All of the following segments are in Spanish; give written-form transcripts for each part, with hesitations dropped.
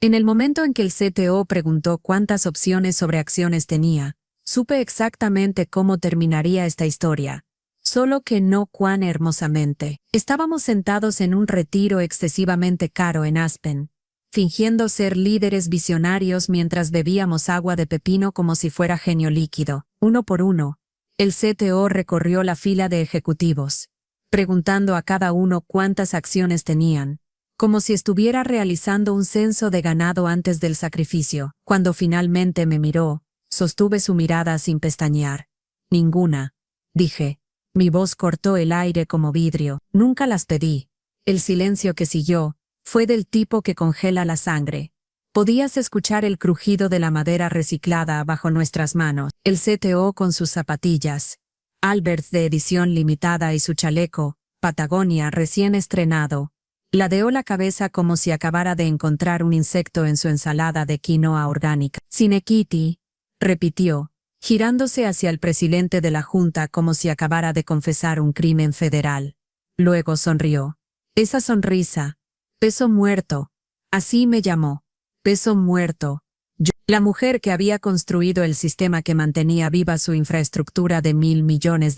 En el momento en que el CTO preguntó cuántas opciones sobre acciones tenía, supe exactamente cómo terminaría esta historia. Solo que no cuán hermosamente. Estábamos sentados en un retiro excesivamente caro en Aspen, fingiendo ser líderes visionarios mientras bebíamos agua de pepino como si fuera genio líquido. Uno por uno, el CTO recorrió la fila de ejecutivos, preguntando a cada uno cuántas acciones tenían, como si estuviera realizando un censo de ganado antes del sacrificio. Cuando finalmente me miró, sostuve su mirada sin pestañear. Ninguna, dije. Mi voz cortó el aire como vidrio. Nunca las pedí. El silencio que siguió fue del tipo que congela la sangre. Podías escuchar el crujido de la madera reciclada bajo nuestras manos. El CTO con sus zapatillas, Alberts de edición limitada y su chaleco, Patagonia recién estrenado, ladeó la cabeza como si acabara de encontrar un insecto en su ensalada de quinoa orgánica. Sinequity, repitió, girándose hacia el presidente de la Junta como si acabara de confesar un crimen federal. Luego sonrió. Esa sonrisa. Peso muerto. Así me llamó. Peso muerto. Yo, la mujer que había construido el sistema que mantenía viva su infraestructura de $1.000 millones,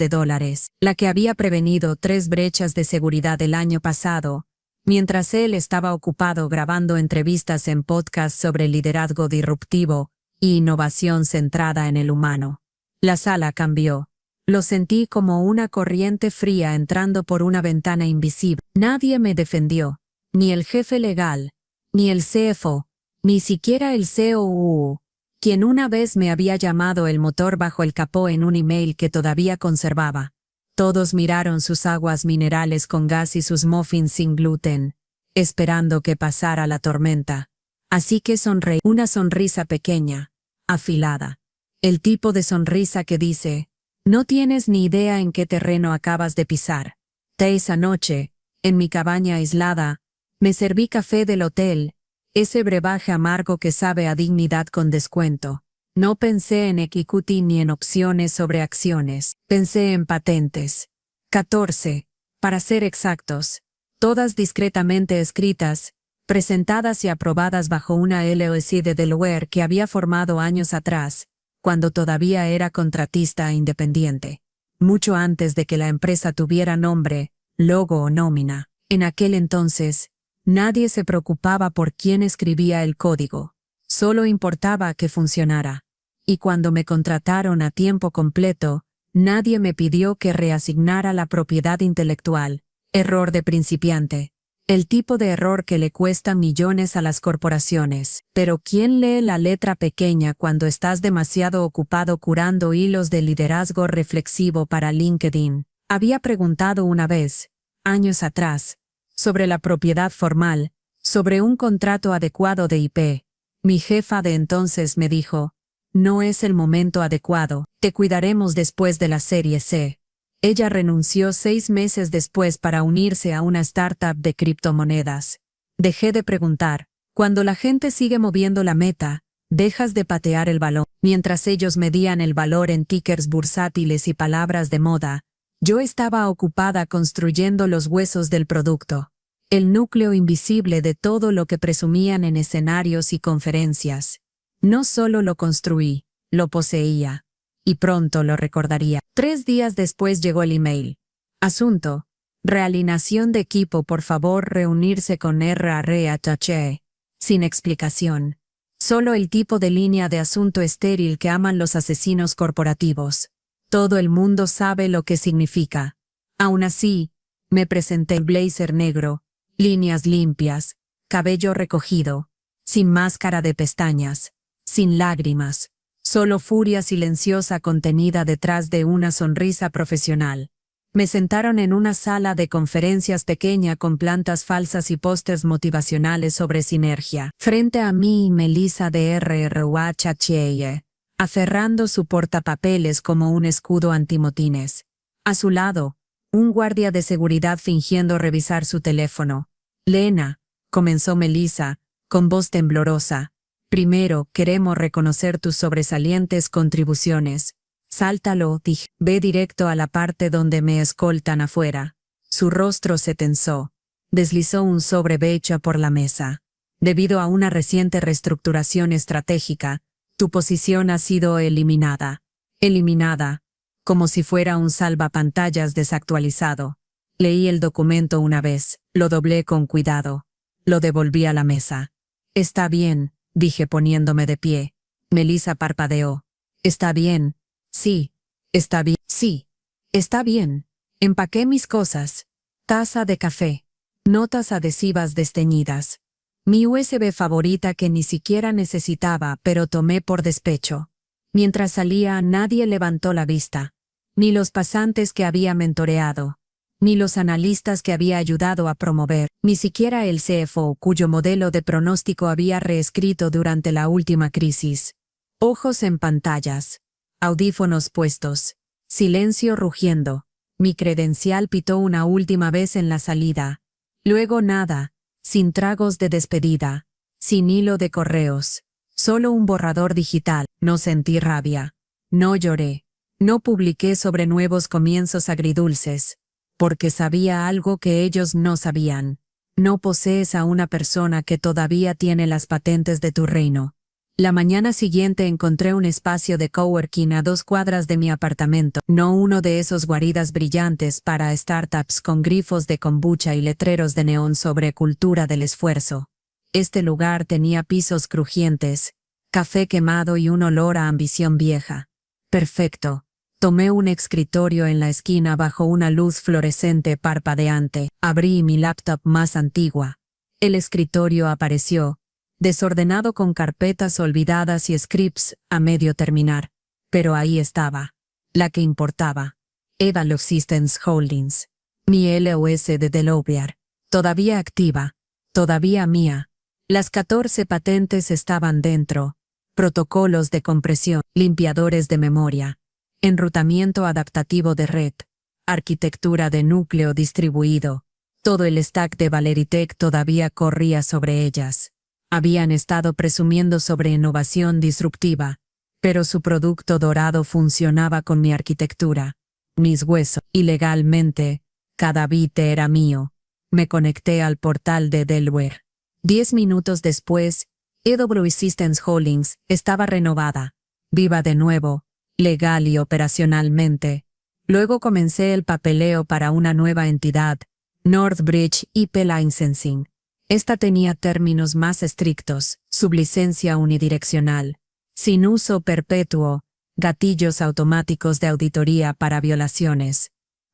la que había prevenido 3 brechas de seguridad el año pasado, mientras él estaba ocupado grabando entrevistas en podcasts sobre liderazgo disruptivo y innovación centrada en el humano. La sala cambió. Lo sentí como una corriente fría entrando por una ventana invisible. Nadie me defendió, ni el jefe legal, ni el CFO, ni siquiera el COO, quien una vez me había llamado el motor bajo el capó en un email que todavía conservaba. Todos miraron sus aguas minerales con gas y sus muffins sin gluten, esperando que pasara la tormenta. Así que sonreí, una sonrisa pequeña, afilada. El tipo de sonrisa que dice, no tienes ni idea en qué terreno acabas de pisar. Esa noche, en mi cabaña aislada, me serví café del hotel, ese brebaje amargo que sabe a dignidad con descuento. No pensé en equity ni en opciones sobre acciones, pensé en patentes. 14, para ser exactos, todas discretamente escritas, presentadas y aprobadas bajo una LLC de Delaware que había formado años atrás, cuando todavía era contratista independiente, mucho antes de que la empresa tuviera nombre, logo o nómina. En aquel entonces, nadie se preocupaba por quién escribía el código, solo importaba que funcionara. Y cuando me contrataron a tiempo completo, nadie me pidió que reasignara la propiedad intelectual. Error de principiante. El tipo de error que le cuesta millones a las corporaciones. Pero ¿quién lee la letra pequeña cuando estás demasiado ocupado curando hilos de liderazgo reflexivo para LinkedIn? Había preguntado una vez, años atrás, sobre la propiedad formal, sobre un contrato adecuado de IP. Mi jefa de entonces me dijo, no es el momento adecuado, te cuidaremos después de la serie C. Ella renunció 6 meses después para unirse a una startup de criptomonedas. Dejé de preguntar. Cuando la gente sigue moviendo la meta, dejas de patear el balón. Mientras ellos medían el valor en tickers bursátiles y palabras de moda, yo estaba ocupada construyendo los huesos del producto. El núcleo invisible de todo lo que presumían en escenarios y conferencias. No solo lo construí, lo poseía. Y pronto lo recordaría. 3 días después llegó el email. Asunto. Realineación de equipo, por favor reunirse con RH. Sin explicación. Solo el tipo de línea de asunto estéril que aman los asesinos corporativos. Todo el mundo sabe lo que significa. Aún así, me presenté el blazer negro, líneas limpias, cabello recogido, sin máscara de pestañas, sin lágrimas. Solo furia silenciosa contenida detrás de una sonrisa profesional. Me sentaron en una sala de conferencias pequeña con plantas falsas y pósters motivacionales sobre sinergia. Frente a mí, Melissa de RRUHHE, aferrando su portapapeles como un escudo antimotines. A su lado, un guardia de seguridad fingiendo revisar su teléfono. Lena, comenzó Melissa, con voz temblorosa. Primero, queremos reconocer tus sobresalientes contribuciones. Sáltalo, dije. Ve directo a la parte donde me escoltan afuera. Su rostro se tensó. Deslizó un sobre becha por la mesa. Debido a una reciente reestructuración estratégica, tu posición ha sido eliminada. Eliminada, como si fuera un salvapantallas desactualizado. Leí el documento una vez, lo doblé con cuidado. Lo devolví a la mesa. Está bien, dije poniéndome de pie. Melissa parpadeó. Está bien. Sí. Está bien. Sí. Está bien. Empaqué mis cosas. Taza de café. Notas adhesivas desteñidas. Mi USB favorita que ni siquiera necesitaba, pero tomé por despecho. Mientras salía, nadie levantó la vista. Ni los pasantes que había mentoreado. Ni los analistas que había ayudado a promover, ni siquiera el CFO cuyo modelo de pronóstico había reescrito durante la última crisis. Ojos en pantallas. Audífonos puestos. Silencio rugiendo. Mi credencial pitó una última vez en la salida. Luego nada, sin tragos de despedida, sin hilo de correos. Solo un borrador digital. No sentí rabia. No lloré. No publiqué sobre nuevos comienzos agridulces. Porque sabía algo que ellos no sabían. No posees a una persona que todavía tiene las patentes de tu reino. La mañana siguiente encontré un espacio de coworking a 2 cuadras de mi apartamento, no uno de esos guaridas brillantes para startups con grifos de kombucha y letreros de neón sobre cultura del esfuerzo. Este lugar tenía pisos crujientes, café quemado y un olor a ambición vieja. Perfecto. Tomé un escritorio en la esquina bajo una luz fluorescente parpadeante. Abrí mi laptop más antigua. El escritorio apareció, desordenado con carpetas olvidadas y scripts a medio terminar. Pero ahí estaba. La que importaba. Evalue Systems Holdings. Mi LOS de Delaware. Todavía activa. Todavía mía. Las 14 patentes estaban dentro. Protocolos de compresión. Limpiadores de memoria. Enrutamiento adaptativo de red, arquitectura de núcleo distribuido. Todo el stack de Valeritech todavía corría sobre ellas. Habían estado presumiendo sobre innovación disruptiva, pero su producto dorado funcionaba con mi arquitectura, mis huesos, y legalmente, cada bit era mío. Me conecté al portal de Delaware. 10 minutos después, EW Systems Holdings estaba renovada, viva de nuevo, legal y operacionalmente. Luego comencé el papeleo para una nueva entidad, Northbridge IP Licensing. Esta tenía términos más estrictos, sublicencia unidireccional, sin uso perpetuo, gatillos automáticos de auditoría para violaciones.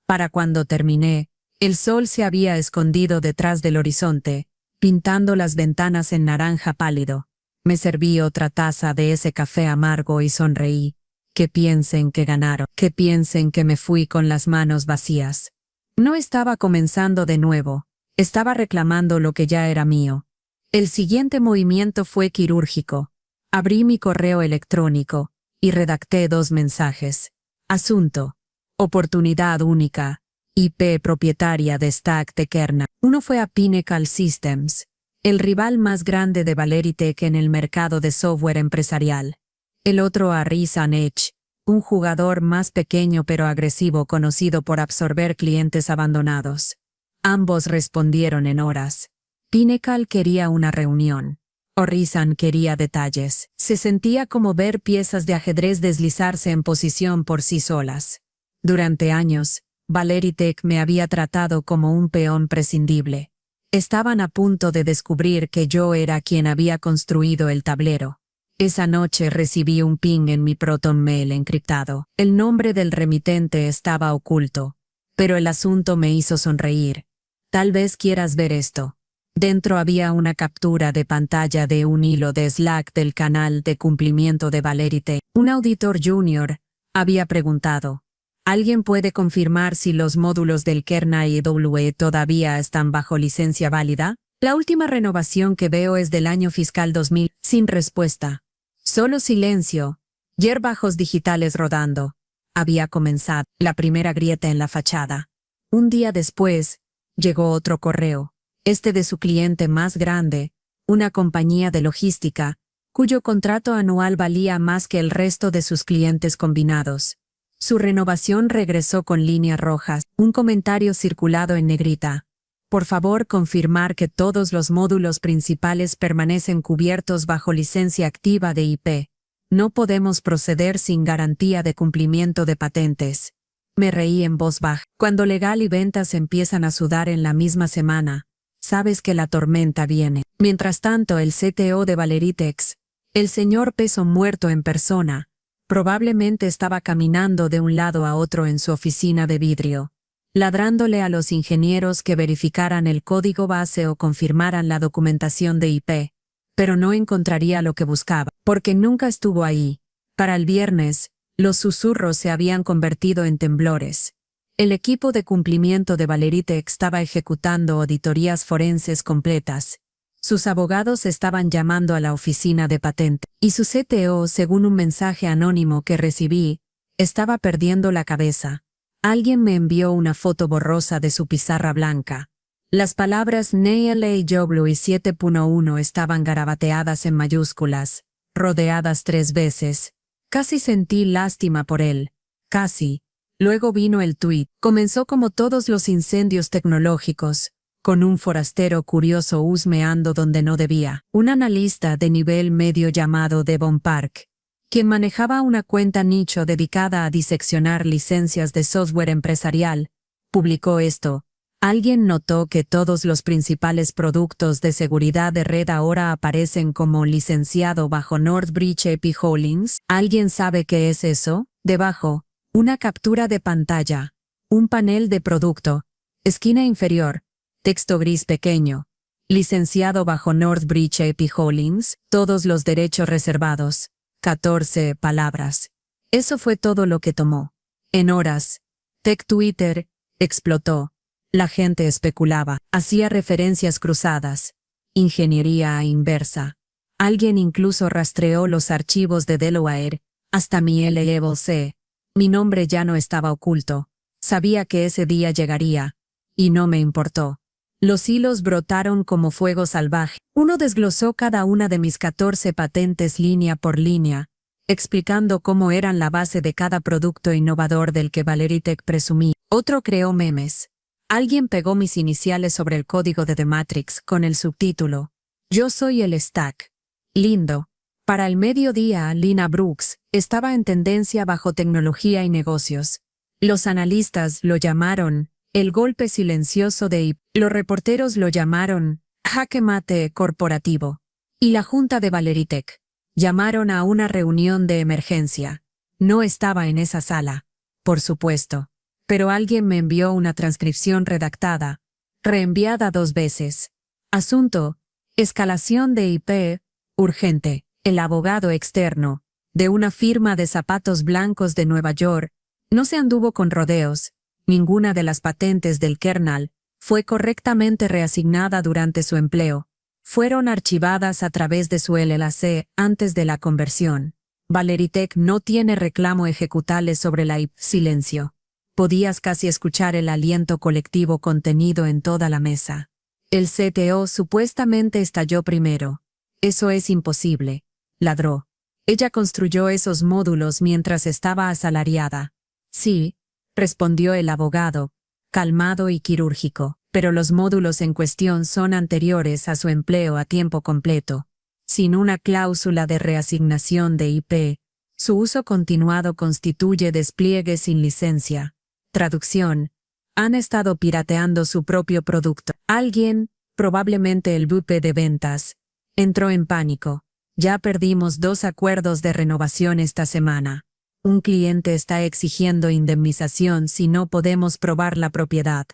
Para cuando terminé, el sol se había escondido detrás del horizonte, pintando las ventanas en naranja pálido. Me serví otra taza de ese café amargo y sonreí. Que piensen que ganaron, que piensen que me fui con las manos vacías. No estaba comenzando de nuevo, estaba reclamando lo que ya era mío. El siguiente movimiento fue quirúrgico. Abrí mi correo electrónico y redacté 2 mensajes. Asunto. Oportunidad única. IP propietaria de Stack de Kernel. Uno fue a Pinnacle Systems, el rival más grande de Valeritech en el mercado de software empresarial. El otro a Risen Edge, un jugador más pequeño pero agresivo conocido por absorber clientes abandonados. Ambos respondieron en horas. Pinnacle quería una reunión. Horizon quería detalles. Se sentía como ver piezas de ajedrez deslizarse en posición por sí solas. Durante años, Valeritech me había tratado como un peón prescindible. Estaban a punto de descubrir que yo era quien había construido el tablero. Esa noche recibí un ping en mi Proton Mail encriptado. El nombre del remitente estaba oculto, pero el asunto me hizo sonreír. Tal vez quieras ver esto. Dentro había una captura de pantalla de un hilo de Slack del canal de cumplimiento de Valeritech. Un auditor junior había preguntado: ¿alguien puede confirmar si los módulos del kernel EWE todavía están bajo licencia válida? La última renovación que veo es del año fiscal 2000. Sin respuesta. Solo silencio. Hierbajos digitales rodando. Había comenzado la primera grieta en la fachada. Un día después, llegó otro correo, este de su cliente más grande, una compañía de logística, cuyo contrato anual valía más que el resto de sus clientes combinados. Su renovación regresó con líneas rojas, un comentario circulado en negrita. Por favor, confirmar que todos los módulos principales permanecen cubiertos bajo licencia activa de IP. No podemos proceder sin garantía de cumplimiento de patentes. Me reí en voz baja. Cuando legal y ventas empiezan a sudar en la misma semana, sabes que la tormenta viene. Mientras tanto, el CTO de Valeritex, el señor peso muerto en persona, probablemente estaba caminando de un lado a otro en su oficina de vidrio, ladrándole a los ingenieros que verificaran el código base o confirmaran la documentación de IP, pero no encontraría lo que buscaba, porque nunca estuvo ahí. Para el viernes, los susurros se habían convertido en temblores. El equipo de cumplimiento de Valeritex estaba ejecutando auditorías forenses completas. Sus abogados estaban llamando a la oficina de patente, y su CTO, según un mensaje anónimo que recibí, estaba perdiendo la cabeza. Alguien me envió una foto borrosa de su pizarra blanca. Las palabras NELAW y 7.1 estaban garabateadas en mayúsculas, rodeadas 3 veces. Casi sentí lástima por él. Casi. Luego vino el tuit. Comenzó como todos los incendios tecnológicos, con un forastero curioso husmeando donde no debía. Un analista de nivel medio llamado Devon Park, quien manejaba una cuenta nicho dedicada a diseccionar licencias de software empresarial, publicó esto. ¿Alguien notó que todos los principales productos de seguridad de red ahora aparecen como licenciado bajo Northbridge Epi Holdings? ¿Alguien sabe qué es eso? Debajo, una captura de pantalla, un panel de producto, esquina inferior, texto gris pequeño, licenciado bajo Northbridge Epi Holdings, todos los derechos reservados, 14 palabras. Eso fue todo lo que tomó. En horas, Tech Twitter explotó. La gente especulaba, hacía referencias cruzadas, ingeniería inversa. Alguien incluso rastreó los archivos de Delaware, hasta mi LLC. Mi nombre ya no estaba oculto. Sabía que ese día llegaría, y no me importó. Los hilos brotaron como fuego salvaje. Uno desglosó cada una de mis 14 patentes línea por línea, explicando cómo eran la base de cada producto innovador del que Valeritex presumía. Otro creó memes. Alguien pegó mis iniciales sobre el código de The Matrix con el subtítulo: Yo soy el stack. Lindo. Para el mediodía, Lina Brooks estaba en tendencia bajo tecnología y negocios. Los analistas lo llamaron el golpe silencioso de IP. Los reporteros lo llamaron jaque mate corporativo. Y la junta de Valeritex llamaron a una reunión de emergencia. No estaba en esa sala, por supuesto. Pero alguien me envió una transcripción redactada, reenviada 2 veces. Asunto: escalación de IP, urgente. El abogado externo, de una firma de zapatos blancos de Nueva York, no se anduvo con rodeos. Ninguna de las patentes del kernel fue correctamente reasignada durante su empleo. Fueron archivadas a través de su LLC antes de la conversión. Valeritex no tiene reclamo ejecutable sobre la IP. Silencio. Podías casi escuchar el aliento colectivo contenido en toda la mesa. El CTO supuestamente estalló primero. Eso es imposible. Ladró. Ella construyó esos módulos mientras estaba asalariada. Sí, respondió el abogado, calmado y quirúrgico, pero los módulos en cuestión son anteriores a su empleo a tiempo completo. Sin una cláusula de reasignación de IP, su uso continuado constituye despliegue sin licencia. Traducción: han estado pirateando su propio producto. Alguien, probablemente el VP de ventas, entró en pánico. Ya perdimos 2 acuerdos de renovación esta semana. Un cliente está exigiendo indemnización si no podemos probar la propiedad.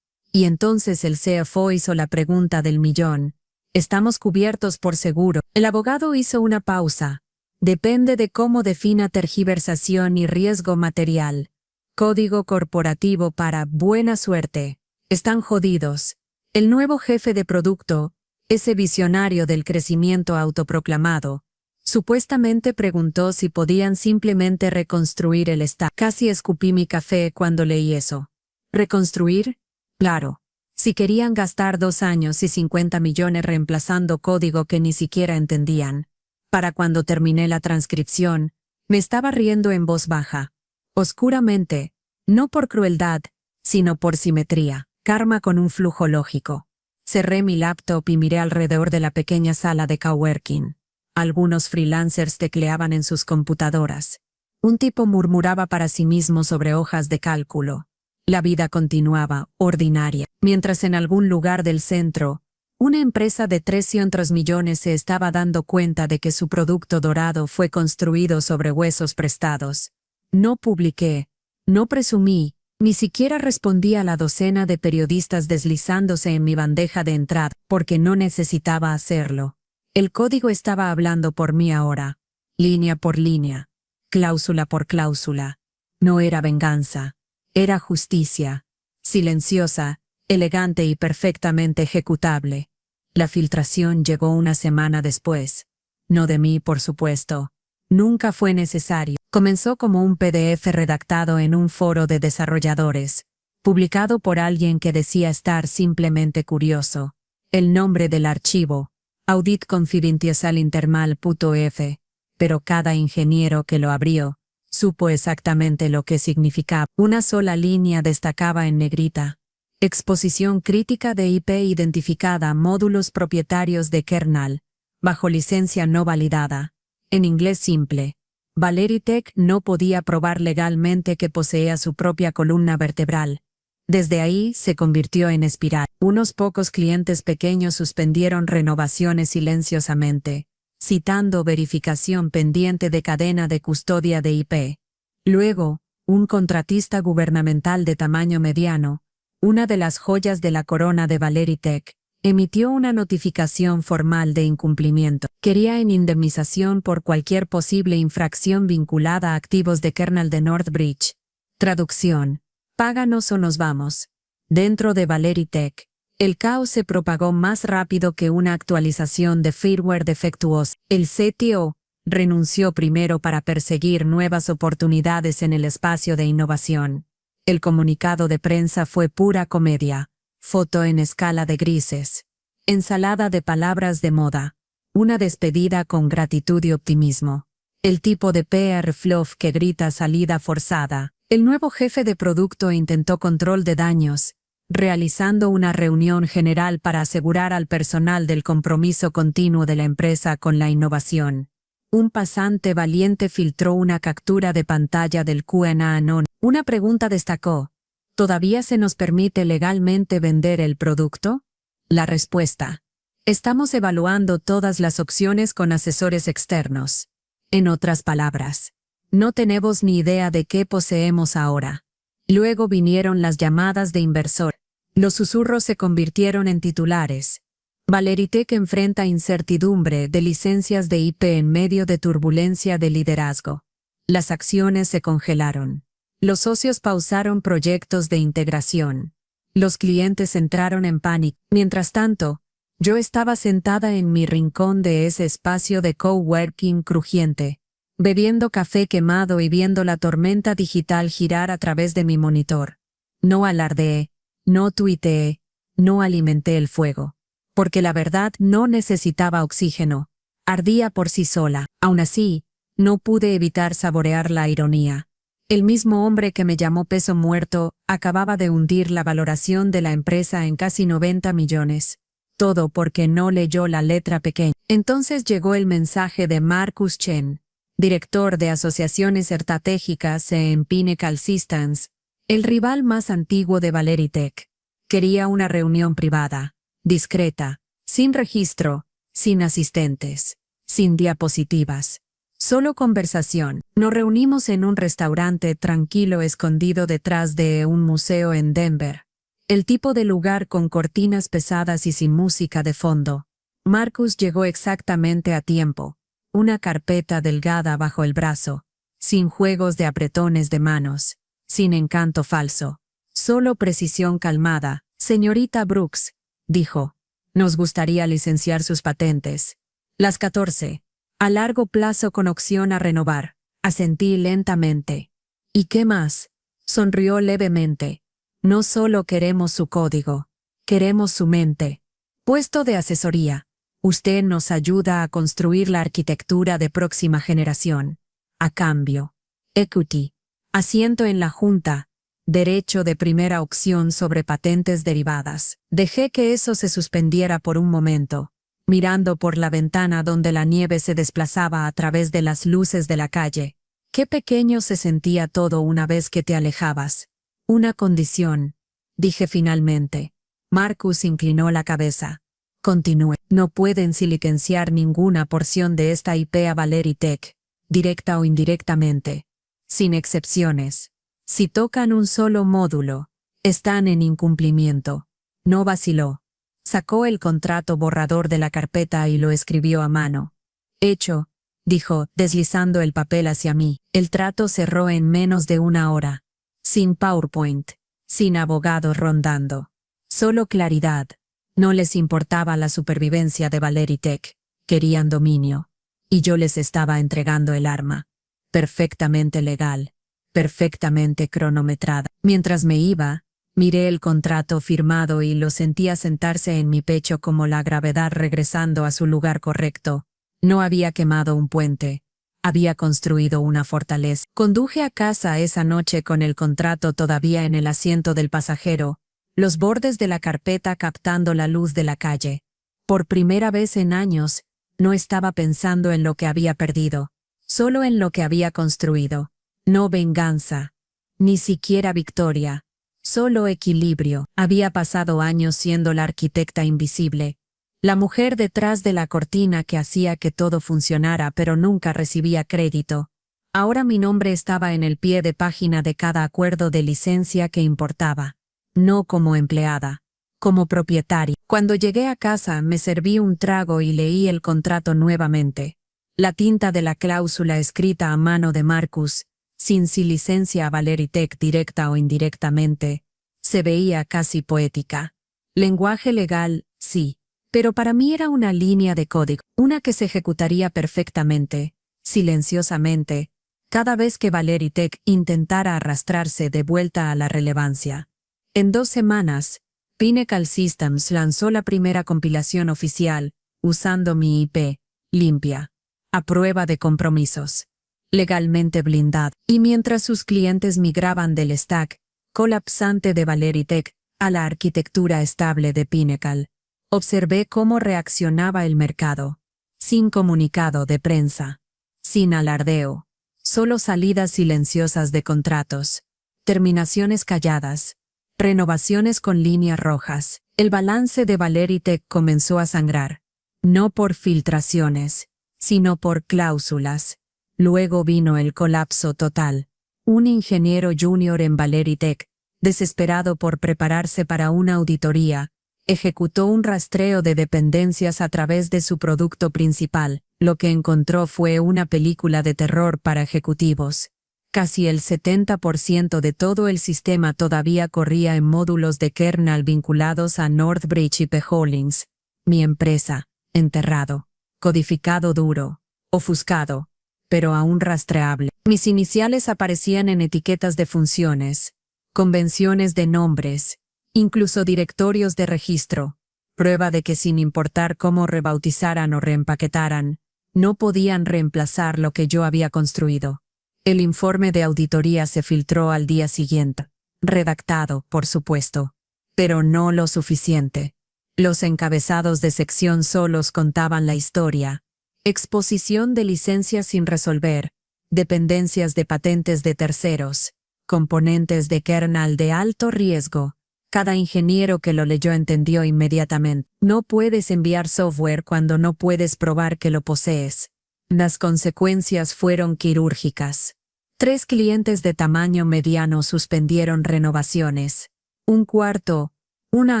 Y entonces el CFO hizo la pregunta del millón. ¿Estamos cubiertos por seguro? El abogado hizo una pausa. Depende de cómo defina tergiversación y riesgo material. Código corporativo para buena suerte. Están jodidos. El nuevo jefe de producto, ese visionario del crecimiento autoproclamado, supuestamente preguntó si podían simplemente reconstruir el stack. Casi escupí mi café cuando leí eso. ¿Reconstruir? Claro. Si querían gastar 2 años y 50 millones reemplazando código que ni siquiera entendían. Para cuando terminé la transcripción, me estaba riendo en voz baja. Oscuramente, no por crueldad, sino por simetría. Karma con un flujo lógico. Cerré mi laptop y miré alrededor de la pequeña sala de coworking. Algunos freelancers tecleaban en sus computadoras. Un tipo murmuraba para sí mismo sobre hojas de cálculo. La vida continuaba, ordinaria, mientras en algún lugar del centro, una empresa de 300 millones se estaba dando cuenta de que su producto dorado fue construido sobre huesos prestados. No publiqué, no presumí, ni siquiera respondí a la docena de periodistas deslizándose en mi bandeja de entrada, porque no necesitaba hacerlo. El código estaba hablando por mí ahora, línea por línea, cláusula por cláusula. No era venganza, era justicia, silenciosa, elegante y perfectamente ejecutable. La filtración llegó una semana después. No de mí, por supuesto. Nunca fue necesario. Comenzó como un PDF redactado en un foro de desarrolladores, publicado por alguien que decía estar simplemente curioso. El nombre del archivo, Audit Confidencial Intermal.f, pero cada ingeniero que lo abrió, supo exactamente lo que significaba. Una sola línea destacaba en negrita. Exposición crítica de IP identificada, módulos propietarios de kernel, bajo licencia no validada. En inglés simple. ValeriTech no podía probar legalmente que poseía su propia columna vertebral. Desde ahí se convirtió en espiral. Unos pocos clientes pequeños suspendieron renovaciones silenciosamente, citando verificación pendiente de cadena de custodia de IP. Luego, un contratista gubernamental de tamaño mediano, una de las joyas de la corona de ValeriTech, emitió una notificación formal de incumplimiento. Quería en indemnización por cualquier posible infracción vinculada a activos de kernel de Northbridge. Traducción: páganos o nos vamos. Dentro de ValeriTech, el caos se propagó más rápido que una actualización de firmware defectuosa. El CTO renunció primero para perseguir nuevas oportunidades en el espacio de innovación. El comunicado de prensa fue pura comedia. Foto en escala de grises. Ensalada de palabras de moda. Una despedida con gratitud y optimismo. El tipo de PR fluff que grita salida forzada. El nuevo jefe de producto intentó control de daños, realizando una reunión general para asegurar al personal del compromiso continuo de la empresa con la innovación. Un pasante valiente filtró una captura de pantalla del QAnon. Una pregunta destacó: ¿todavía se nos permite legalmente vender el producto? La respuesta: estamos evaluando todas las opciones con asesores externos. En otras palabras, no tenemos ni idea de qué poseemos ahora. Luego vinieron las llamadas de inversor. Los susurros se convirtieron en titulares. ValeriTech enfrenta incertidumbre de licencias de IP en medio de turbulencia de liderazgo. Las acciones se congelaron. Los socios pausaron proyectos de integración. Los clientes entraron en pánico. Mientras tanto, yo estaba sentada en mi rincón de ese espacio de coworking crujiente, bebiendo café quemado y viendo la tormenta digital girar a través de mi monitor. No alardeé, no tuiteé, no alimenté el fuego. Porque la verdad no necesitaba oxígeno. Ardía por sí sola. Aún así, no pude evitar saborear la ironía. El mismo hombre que me llamó peso muerto acababa de hundir la valoración de la empresa en casi 90 millones. Todo porque no leyó la letra pequeña. Entonces llegó el mensaje de Marcus Chen, director de asociaciones estratégicas en Pinnacle Systems, el rival más antiguo de ValeriTech. Quería una reunión privada, discreta, sin registro, sin asistentes, sin diapositivas. Solo conversación. Nos reunimos en un restaurante tranquilo escondido detrás de un museo en Denver. El tipo de lugar con cortinas pesadas y sin música de fondo. Marcus llegó exactamente a tiempo. Una carpeta delgada bajo el brazo. Sin juegos de apretones de manos. Sin encanto falso. Solo precisión calmada. Señorita Brooks, dijo. Nos gustaría licenciar sus patentes. Las 14. A largo plazo con opción a renovar. Asentí lentamente. ¿Y qué más? Sonrió levemente. No solo queremos su código, queremos su mente. Puesto de asesoría. Usted nos ayuda a construir la arquitectura de próxima generación. A cambio. Equity. Asiento en la junta. derecho de primera opción sobre patentes derivadas. Dejé que eso se suspendiera por un momento, mirando por la ventana donde la nieve se desplazaba a través de las luces de la calle. Qué pequeño se sentía todo una vez que te alejabas. Una condición, dije finalmente. Marcus inclinó la cabeza. Continué. No pueden licenciar ninguna porción de esta IP a Valery Tech, directa o indirectamente. Sin excepciones. Si tocan un solo módulo, están en incumplimiento. No vaciló. Sacó el contrato borrador de la carpeta y lo escribió a mano. Hecho, dijo, deslizando el papel hacia mí. El trato cerró en menos de una hora. Sin PowerPoint, sin abogados rondando. Solo claridad. No les importaba la supervivencia de Valery Tech. Querían dominio. Y yo les estaba entregando el arma. Perfectamente legal. Perfectamente cronometrada. Mientras me iba, miré el contrato firmado y lo sentía sentarse en mi pecho como la gravedad regresando a su lugar correcto. No había quemado un puente. Había construido una fortaleza. Conduje a casa esa noche con el contrato todavía en el asiento del pasajero, los bordes de la carpeta captando la luz de la calle. Por primera vez en años, no estaba pensando en lo que había perdido, solo en lo que había construido. No venganza, ni siquiera victoria, solo equilibrio. Había pasado años siendo la arquitecta invisible, la mujer detrás de la cortina que hacía que todo funcionara pero nunca recibía crédito. Ahora mi nombre estaba en el pie de página de cada acuerdo de licencia que importaba. No como empleada, como propietaria. Cuando llegué a casa me serví un trago y leí el contrato nuevamente. La tinta de la cláusula escrita a mano de Marcus, sin licencia a Valery Tech directa o indirectamente, se veía casi poética. Lenguaje legal, sí, pero para mí era una línea de código, una que se ejecutaría perfectamente, silenciosamente, cada vez que Valery Tech intentara arrastrarse de vuelta a la relevancia. En 2 semanas, Pinnacle Systems lanzó la primera compilación oficial, usando mi IP, limpia, a prueba de compromisos, legalmente blindada. Y mientras sus clientes migraban del stack colapsante de Valery Tech a la arquitectura estable de Pinnacle, observé cómo reaccionaba el mercado. Sin comunicado de prensa, sin alardeo, solo salidas silenciosas de contratos, terminaciones calladas, renovaciones con líneas rojas. El balance de Valery Tech comenzó a sangrar, no por filtraciones, sino por cláusulas. Luego vino el colapso total. Un ingeniero junior en Valery Tech, desesperado por prepararse para una auditoría, ejecutó un rastreo de dependencias a través de su producto principal. Lo que encontró fue una película de terror para ejecutivos. Casi el 70% de todo el sistema todavía corría en módulos de kernel vinculados a Northbridge IP Holdings, mi empresa, enterrado, codificado duro, ofuscado, pero aún rastreable. Mis iniciales aparecían en etiquetas de funciones, convenciones de nombres, incluso directorios de registro, prueba de que sin importar cómo rebautizaran o reempaquetaran, no podían reemplazar lo que yo había construido. El informe de auditoría se filtró al día siguiente, redactado, por supuesto, pero no lo suficiente. Los encabezados de sección solos contaban la historia. Exposición de licencias sin resolver, dependencias de patentes de terceros, componentes de kernel de alto riesgo. Cada ingeniero que lo leyó entendió inmediatamente. No puedes enviar software cuando no puedes probar que lo posees. Las consecuencias fueron quirúrgicas. 3 clientes de tamaño mediano suspendieron renovaciones. Un cuarto, una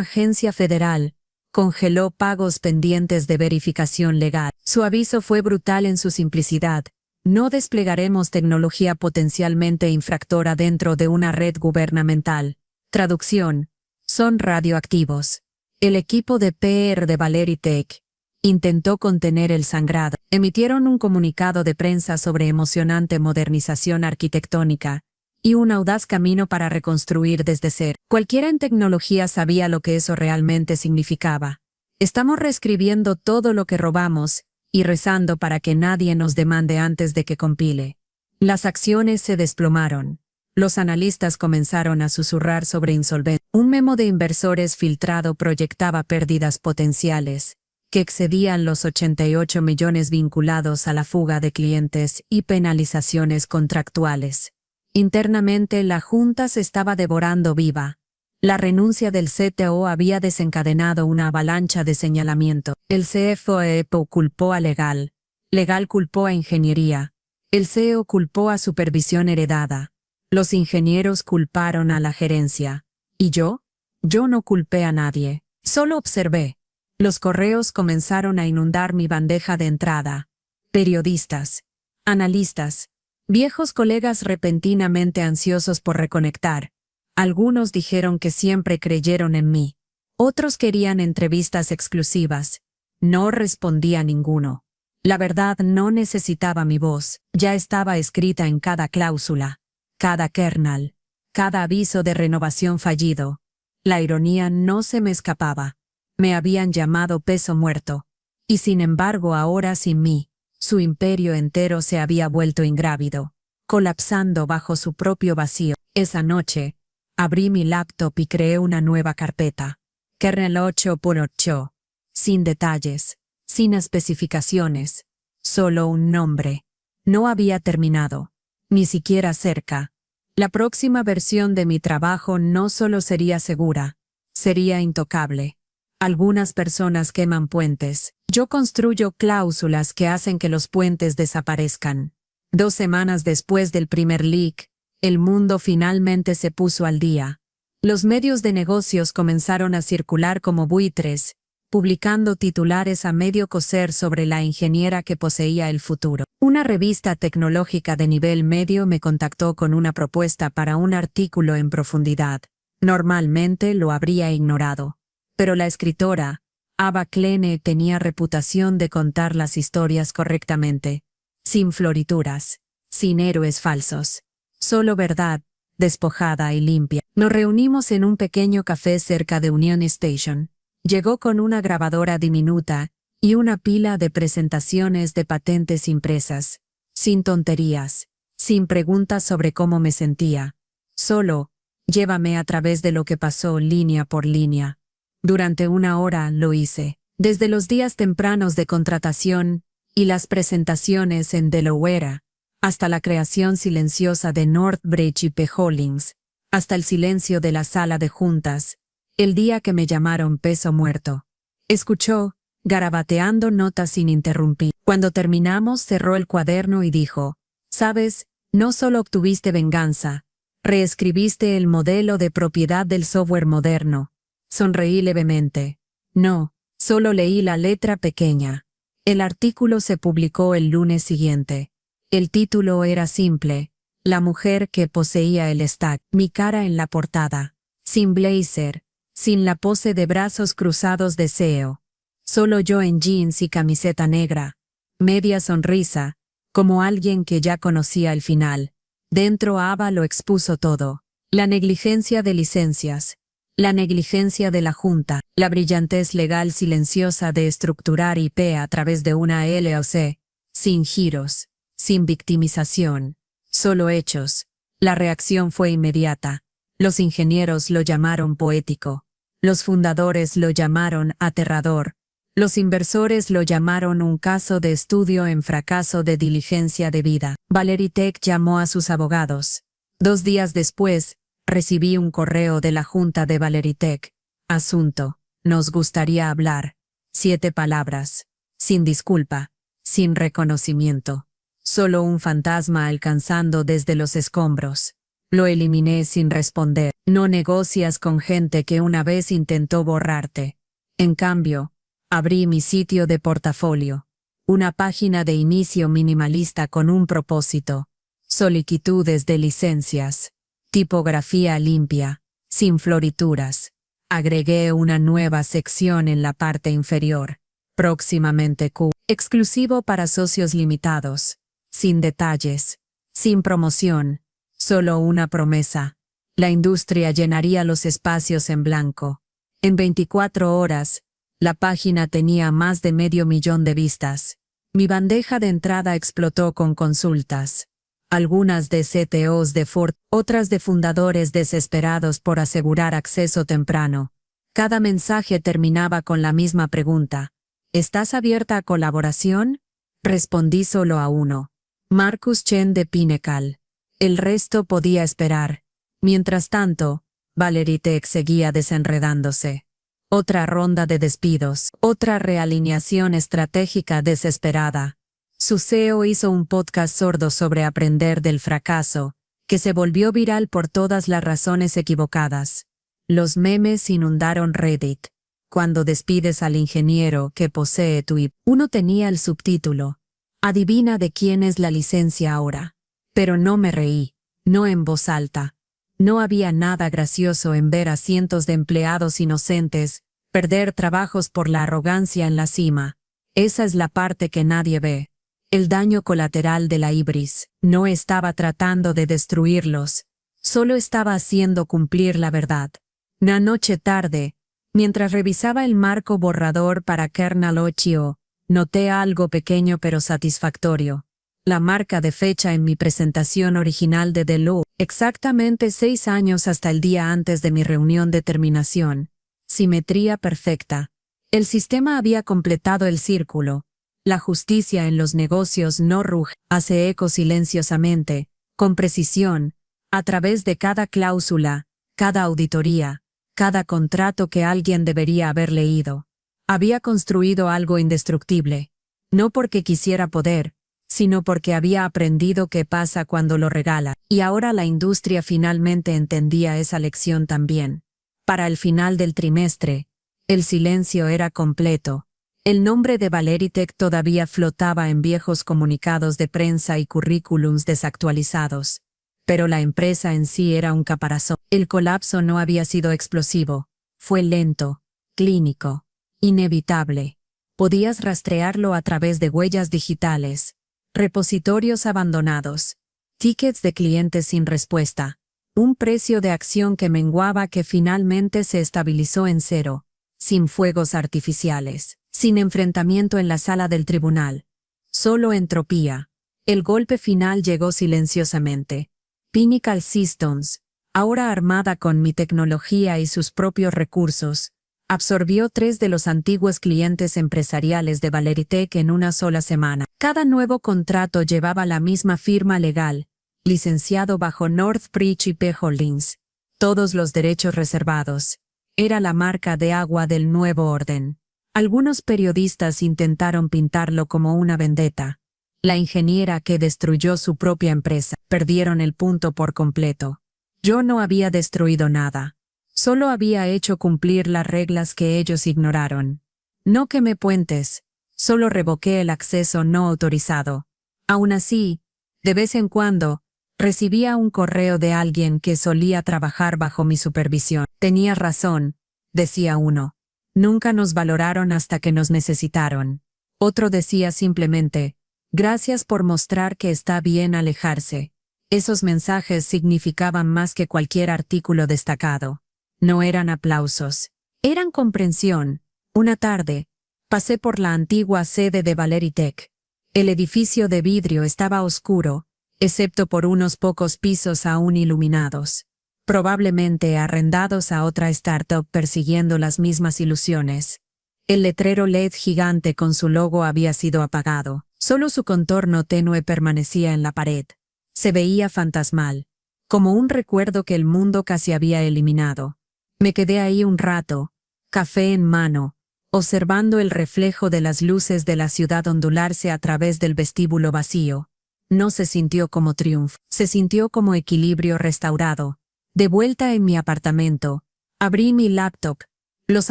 agencia federal, congeló pagos pendientes de verificación legal. Su aviso fue brutal en su simplicidad. No desplegaremos tecnología potencialmente infractora dentro de una red gubernamental. Traducción: son radioactivos. El equipo de PR de Valery Tech intentó contener el sangrado. Emitieron un comunicado de prensa sobre emocionante modernización arquitectónica y un audaz camino para reconstruir desde cero. Cualquiera en tecnología sabía lo que eso realmente significaba. Estamos reescribiendo todo lo que robamos y rezando para que nadie nos demande antes de que compile. Las acciones se desplomaron. Los analistas comenzaron a susurrar sobre insolvencia. Un memo de inversores filtrado proyectaba pérdidas potenciales, que excedían los 88 millones vinculados a la fuga de clientes y penalizaciones contractuales. Internamente la Junta se estaba devorando viva. La renuncia del CTO había desencadenado una avalancha de señalamiento. El CFO culpó a Legal. Legal culpó a Ingeniería. El CEO culpó a Supervisión heredada. Los ingenieros culparon a la gerencia. ¿Y yo? Yo no culpé a nadie. Solo observé. Los correos comenzaron a inundar mi bandeja de entrada. Periodistas, analistas, viejos colegas repentinamente ansiosos por reconectar. Algunos dijeron que siempre creyeron en mí. Otros querían entrevistas exclusivas. No respondí a ninguno. La verdad no necesitaba mi voz, ya estaba escrita en cada cláusula, cada kernel, cada aviso de renovación fallido. La ironía no se me escapaba. Me habían llamado peso muerto. Y sin embargo ahora sin mí, su imperio entero se había vuelto ingrávido, colapsando bajo su propio vacío. Esa noche, abrí mi laptop y creé una nueva carpeta. Kernel 8.8. Sin detalles, sin especificaciones, solo un nombre. No había terminado, ni siquiera cerca. La próxima versión de mi trabajo no solo sería segura, sería intocable. Algunas personas queman puentes. Yo construyo cláusulas que hacen que los puentes desaparezcan. 2 semanas después del primer leak, el mundo finalmente se puso al día. Los medios de negocios comenzaron a circular como buitres, publicando titulares a medio coser sobre la ingeniera que poseía el futuro. Una revista tecnológica de nivel medio me contactó con una propuesta para un artículo en profundidad. Normalmente lo habría ignorado. Pero la escritora, Ava Kleene, tenía reputación de contar las historias correctamente, sin florituras, sin héroes falsos, solo verdad, despojada y limpia. Nos reunimos en un pequeño café cerca de Union Station. Llegó con una grabadora diminuta y una pila de presentaciones de patentes impresas, sin tonterías, sin preguntas sobre cómo me sentía. Solo, llévame a través de lo que pasó línea por línea. Durante 1 hora lo hice, desde los días tempranos de contratación y las presentaciones en Delaware, hasta la creación silenciosa de Northbridge IP Holdings, hasta el silencio de la sala de juntas, el día que me llamaron peso muerto. Escuchó, garabateando notas sin interrumpir. Cuando terminamos cerró el cuaderno y dijo, «Sabes, no solo obtuviste venganza, reescribiste el modelo de propiedad del software moderno». Sonreí levemente. No, solo leí la letra pequeña. El artículo se publicó el lunes siguiente. El título era simple: La mujer que poseía el stack. Mi cara en la portada. Sin blazer, sin la pose de brazos cruzados de CEO. Solo yo en jeans y camiseta negra. Media sonrisa, como alguien que ya conocía el final. Dentro Ava lo expuso todo. La negligencia de licencias. La negligencia de la Junta, la brillantez legal silenciosa de estructurar IP a través de una LLC, sin giros, sin victimización, solo hechos. La reacción fue inmediata. Los ingenieros lo llamaron poético. Los fundadores lo llamaron aterrador. Los inversores lo llamaron un caso de estudio en fracaso de diligencia debida. Valeritech llamó a sus abogados. 2 días después, recibí un correo de la Junta de Valeritech. Asunto: nos gustaría hablar. 7 palabras. Sin disculpa. Sin reconocimiento. Solo un fantasma alcanzando desde los escombros. Lo eliminé sin responder. No negocias con gente que una vez intentó borrarte. En cambio, abrí mi sitio de portafolio. Una página de inicio minimalista con un propósito. Solicitudes de licencias. Tipografía limpia, sin florituras. Agregué una nueva sección en la parte inferior. Próximamente Q. Exclusivo para socios limitados. Sin detalles. Sin promoción. Solo una promesa. La industria llenaría los espacios en blanco. En 24 horas, la página tenía más de 500,000 de vistas. Mi bandeja de entrada explotó con consultas. algunas de CTOs de Ford, otras de fundadores desesperados por asegurar acceso temprano. Cada mensaje terminaba con la misma pregunta. ¿Estás abierta a colaboración? Respondí solo a uno. Marcus Chen de Pinnacle. El resto podía esperar. Mientras tanto, Valeritech seguía desenredándose. Otra ronda de despidos, otra realineación estratégica desesperada. Su CEO hizo un podcast sordo sobre aprender del fracaso, que se volvió viral por todas las razones equivocadas. Los memes inundaron Reddit. Cuando despides al ingeniero que posee tu IP, uno tenía el subtítulo. Adivina de quién es la licencia ahora. Pero no me reí, no en voz alta. No había nada gracioso en ver a cientos de empleados inocentes perder trabajos por la arrogancia en la cima. Esa es la parte que nadie ve. El daño colateral de la ibris. No estaba tratando de destruirlos, solo estaba haciendo cumplir la verdad. Una noche tarde, mientras revisaba el marco borrador para Kernel 8, noté algo pequeño pero satisfactorio. La marca de fecha en mi presentación original de Deloitte, exactamente 6 años hasta el día antes de mi reunión de terminación. Simetría perfecta. El sistema había completado el círculo. La justicia en los negocios no ruge, hace eco silenciosamente, con precisión, a través de cada cláusula, cada auditoría, cada contrato que alguien debería haber leído. Había construido algo indestructible, no porque quisiera poder, sino porque había aprendido qué pasa cuando lo regala, y ahora la industria finalmente entendía esa lección también. Para el final del trimestre, el silencio era completo. El nombre de Valeritech todavía flotaba en viejos comunicados de prensa y currículums desactualizados. Pero la empresa en sí era un caparazón. El colapso no había sido explosivo. Fue lento, clínico, inevitable. Podías rastrearlo a través de huellas digitales, repositorios abandonados, tickets de clientes sin respuesta, un precio de acción que menguaba que finalmente se estabilizó en cero, sin fuegos artificiales, sin enfrentamiento en la sala del tribunal. Solo entropía. El golpe final llegó silenciosamente. Pinnacle Systems, ahora armada con mi tecnología y sus propios recursos, absorbió 3 de los antiguos clientes empresariales de Valeritech en una sola semana. Cada nuevo contrato llevaba la misma firma legal, licenciado bajo Northbridge IP Holdings. Todos los derechos reservados. Era la marca de agua del nuevo orden. Algunos periodistas intentaron pintarlo como una vendetta. La ingeniera que destruyó su propia empresa. Perdieron el punto por completo. Yo no había destruido nada. Solo había hecho cumplir las reglas que ellos ignoraron. No quemé puentes. Solo revoqué el acceso no autorizado. Aún así, de vez en cuando, recibía un correo de alguien que solía trabajar bajo mi supervisión. Tenías razón, decía uno. Nunca nos valoraron hasta que nos necesitaron. Otro decía simplemente, gracias por mostrar que está bien alejarse. Esos mensajes significaban más que cualquier artículo destacado. No eran aplausos. Eran comprensión. Una tarde, pasé por la antigua sede de Valeritech. El edificio de vidrio estaba oscuro, excepto por unos pocos pisos aún iluminados. Probablemente arrendados a otra startup persiguiendo las mismas ilusiones. El letrero LED gigante con su logo había sido apagado. Solo su contorno tenue permanecía en la pared. Se veía fantasmal, como un recuerdo que el mundo casi había eliminado. Me quedé ahí un rato, café en mano, observando el reflejo de las luces de la ciudad ondularse a través del vestíbulo vacío. No se sintió como triunfo, se sintió como equilibrio restaurado. De vuelta en mi apartamento, abrí mi laptop. Los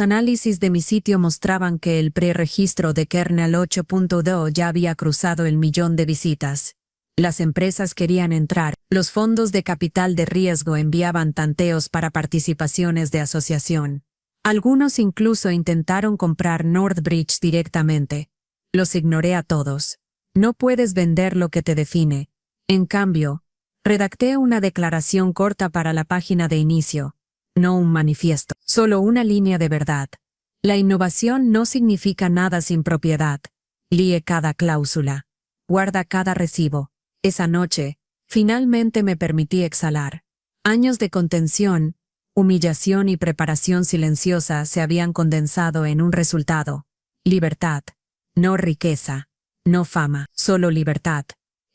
análisis de mi sitio mostraban que el preregistro de Kernel 8.2 ya había cruzado el 1.000.000 de visitas. Las empresas querían entrar, los fondos de capital de riesgo enviaban tanteos para participaciones de asociación. Algunos incluso intentaron comprar Northbridge directamente. Los ignoré a todos. No puedes vender lo que te define. En cambio, redacté una declaración corta para la página de inicio. No un manifiesto, solo una línea de verdad. La innovación no significa nada sin propiedad. Lee cada cláusula. Guarda cada recibo. Esa noche, Finalmente me permití exhalar. Años de contención, humillación y preparación silenciosa se habían condensado en un resultado. Libertad. No riqueza. No fama. Solo libertad.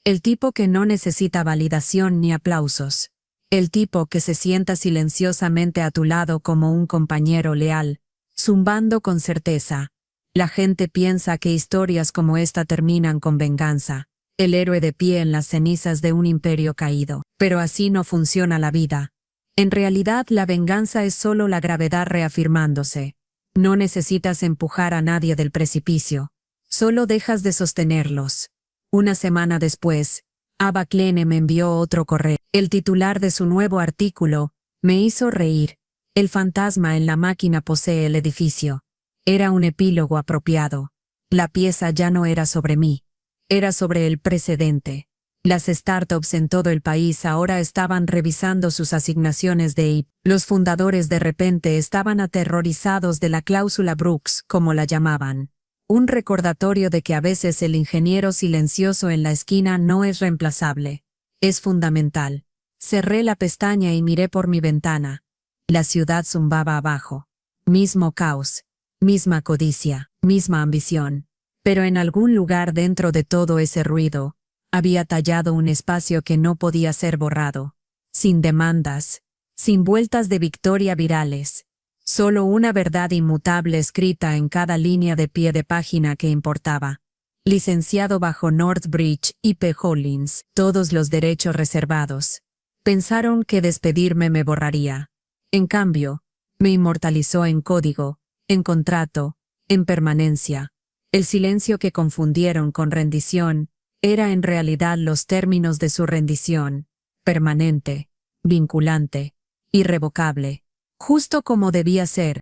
El tipo que no necesita validación ni aplausos. El tipo que se sienta silenciosamente a tu lado como un compañero leal, zumbando con certeza. La gente piensa que historias como esta terminan con venganza. El héroe de pie en las cenizas de un imperio caído. Pero así no funciona la vida. En realidad, la venganza es solo la gravedad reafirmándose. No necesitas empujar a nadie del precipicio. Solo dejas de sostenerlos. Una semana después, Ava Klene me envió otro correo. El titular de su nuevo artículo me hizo reír. El fantasma en la máquina posee el edificio. Era un epílogo apropiado. La pieza ya no era sobre mí. Era sobre el precedente. Las startups en todo el país ahora estaban revisando sus asignaciones de IP. Los fundadores de repente estaban aterrorizados de la cláusula Brooks, como la llamaban. Un recordatorio de que a veces el ingeniero silencioso en la esquina no es reemplazable. Es fundamental. Cerré la pestaña y miré por mi ventana. La ciudad zumbaba abajo. Mismo caos. Misma codicia. Misma ambición. Pero en algún lugar dentro de todo ese ruido, había tallado un espacio que no podía ser borrado. Sin demandas. Sin vueltas de victoria virales. Solo una verdad inmutable escrita en cada línea de pie de página que importaba. Licenciado bajo Northbridge y P. Hollins, todos los derechos reservados. Pensaron que despedirme me borraría. En cambio, me inmortalizó en código, en contrato, en permanencia. El silencio que confundieron con rendición era en realidad los términos de su rendición. Permanente, vinculante, irrevocable. Justo como debía ser.